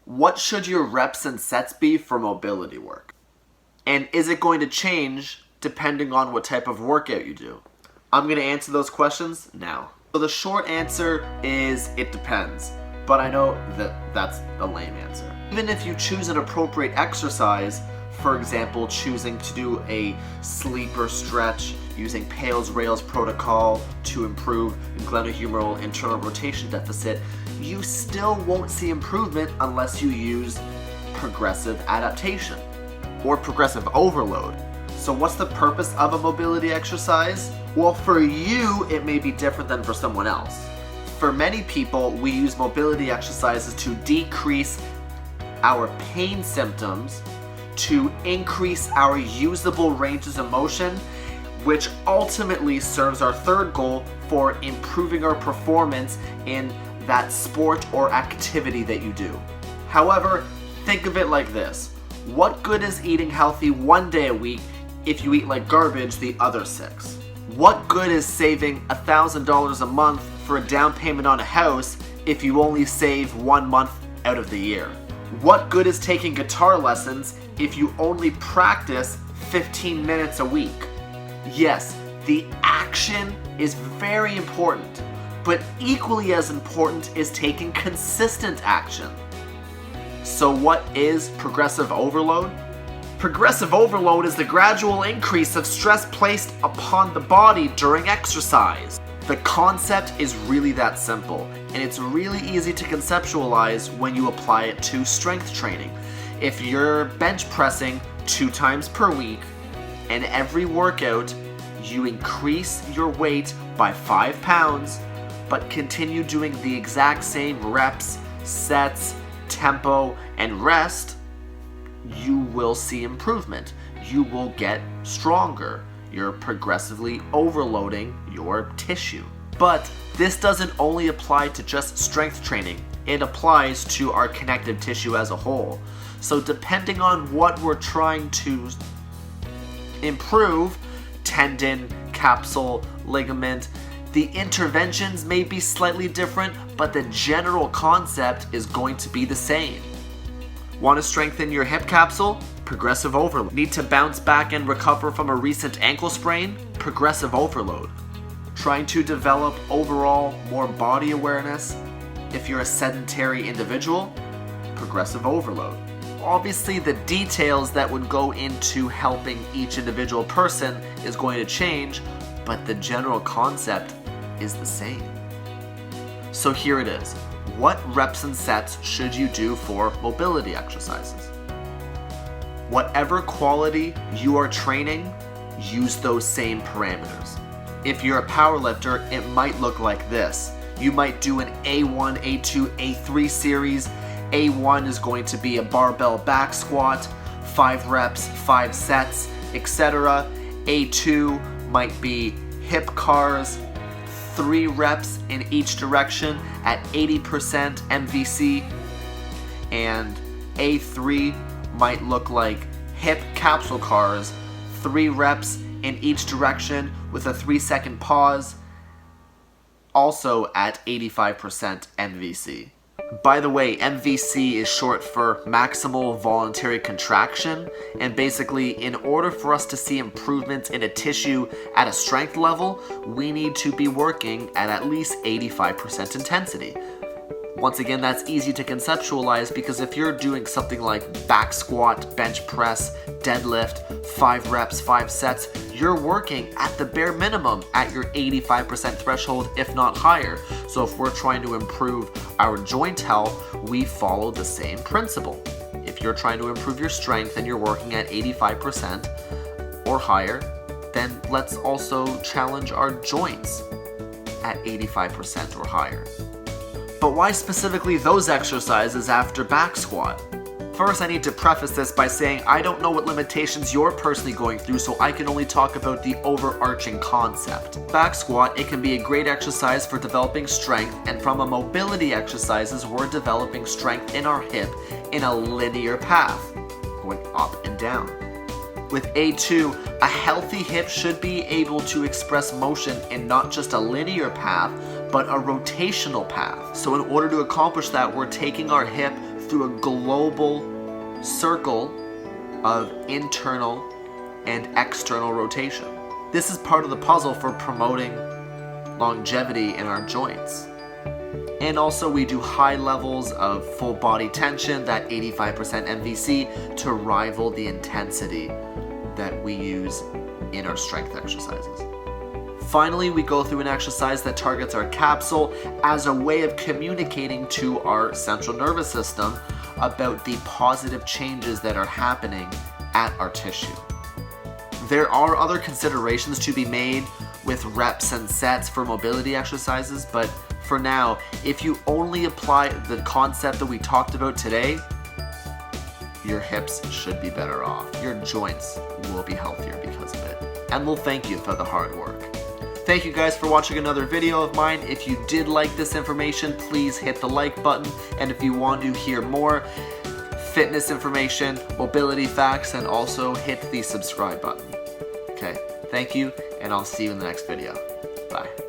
What should your reps and sets be for mobility work? And is it going to change depending on what type of workout you do? I'm going to answer those questions now. So the short answer is it depends, but I know that that's a lame answer. Even if you choose an appropriate exercise, for example, choosing to do a sleeper stretch using Pale's Rails protocol to improve glenohumeral internal rotation deficit, you still won't see improvement unless you use progressive adaptation or progressive overload. So what's the purpose of a mobility exercise? Well, for you, it may be different than for someone else. For many people, we use mobility exercises to decrease our pain symptoms, to increase our usable ranges of motion, which ultimately serves our third goal for improving our performance in that sport or activity that you do. However, think of it like this. What good is eating healthy one day a week if you eat like garbage the other 6? What good is saving $1,000 a month for a down payment on a house if you only save 1 month out of the year? What good is taking guitar lessons if you only practice 15 minutes a week? Yes, the action is very important, but equally as important is taking consistent action. So what is progressive overload? Progressive overload is the gradual increase of stress placed upon the body during exercise. The concept is really that simple, and it's really easy to conceptualize when you apply it to strength training. If you're bench pressing 2 times per week, and every workout you increase your weight by 5 pounds, but continue doing the exact same reps, sets, tempo, and rest, you will see improvement. You will get stronger. You're progressively overloading your tissue. But this doesn't only apply to just strength training. It applies to our connective tissue as a whole. So depending on what we're trying to improve, tendon, capsule, ligament, the interventions may be slightly different, but the general concept is going to be the same. Want to strengthen your hip capsule? Progressive overload. Need to bounce back and recover from a recent ankle sprain? Progressive overload. Trying to develop overall more body awareness? If you're a sedentary individual? Progressive overload. Obviously, the details that would go into helping each individual person is going to change, but the general concept is the same. So here it is. What reps and sets should you do for mobility exercises? Whatever quality you are training, use those same parameters. If you're a powerlifter, it might look like this. You might do an A1, A2, A3 series. A1 is going to be a barbell back squat, 5 reps, 5 sets, etc. A2 might be hip cars, 3 reps in each direction at 80% MVC, and A3 might look like hip capsule cars, 3 reps in each direction with a 3-second pause, also at 85% MVC. By the way, MVC is short for maximal voluntary contraction, and basically in order for us to see improvements in a tissue at a strength level, we need to be working at least 85% intensity. Once again, that's easy to conceptualize because if you're doing something like back squat, bench press, deadlift, 5 reps, 5 sets, you're working at the bare minimum at your 85% threshold, if not higher. So if we're trying to improve our joint health, we follow the same principle. If you're trying to improve your strength and you're working at 85% or higher, then let's also challenge our joints at 85% or higher. But why specifically those exercises after back squat? First, I need to preface this by saying I don't know what limitations you're personally going through, so I can only talk about the overarching concept. Back squat, it can be a great exercise for developing strength, and from a mobility exercises, we're developing strength in our hip in a linear path, going up and down. With A2, a healthy hip should be able to express motion in not just a linear path, but a rotational path. So in order to accomplish that, we're taking our hip through a global circle of internal and external rotation. This is part of the puzzle for promoting longevity in our joints. And also we do high levels of full body tension, that 85% MVC, to rival the intensity that we use in our strength exercises. Finally, we go through an exercise that targets our capsule as a way of communicating to our central nervous system about the positive changes that are happening at our tissue. There are other considerations to be made with reps and sets for mobility exercises, but for now, if you only apply the concept that we talked about today, your hips should be better off. Your joints will be healthier because of it. And we'll thank you for the hard work. Thank you guys for watching another video of mine. If you did like this information, please hit the like button. And if you want to hear more fitness information, mobility facts, and also hit the subscribe button. Okay, thank you, and I'll see you in the next video. Bye.